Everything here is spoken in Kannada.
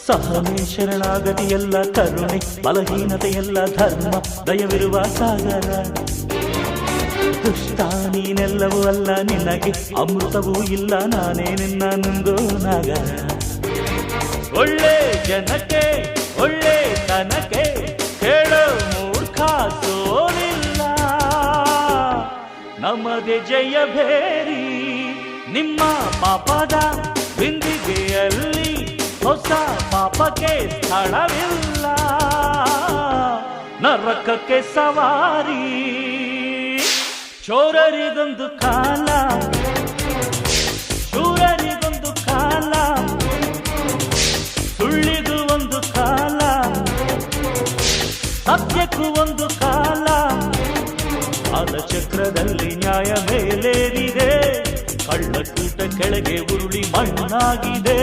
ಸಹನೆ ಶರಣಾಗತಿಯೆಲ್ಲ ಕರುಣೆ ಬಲಹೀನತೆಯೆಲ್ಲ ಧರ್ಮ ದಯವಿರುವ ಸಾಗರ ದುಷ್ಟ ನೀನೆಲ್ಲವೂ ಅಲ್ಲ ನಿನಗೆ ಅಮೃತವೂ ಇಲ್ಲ ನಾನೇ ನಿನ್ನ ನುಂಗೋ ನಾಗರ ಒಳ್ಳೆ ಜನಕ್ಕೆ ಒಳ್ಳೆ ತನಕ್ಕೆ ಹೇಳೋ ಮೂರ್ಖ ಸೋಲಿಲ್ಲ ನಮ್ಮದೇ ಜಯ ಭೇರಿ ನಿಮ್ಮ ಪಾಪದ ಬಿಂದಿಗೆಯಲ್ಲಿ ಹೊಸ ಪಾಪಕ್ಕೆ ಸ್ಥಳವಿಲ್ಲ ನರಕಕ್ಕೆ ಸವಾರಿ ಚೋರರಿಗೊಂದು ಕಾಲ ಶೂರರಿಗೊಂದು ಕಾಲ ಸುಳ್ಳಿಗೂ ಒಂದು ಕಾಲ ಸತ್ಯಕ್ಕೂ ಒಂದು ಕಾಲ ಅದ ಚಕ್ರದಲ್ಲಿ ನ್ಯಾಯ ಮೇಲೇರಿದೆ ಕಳ್ಳಕೂಟ ಕೆಳಗೆ ಉರುಳಿ ಮಣ್ಣಾಗಿದೆ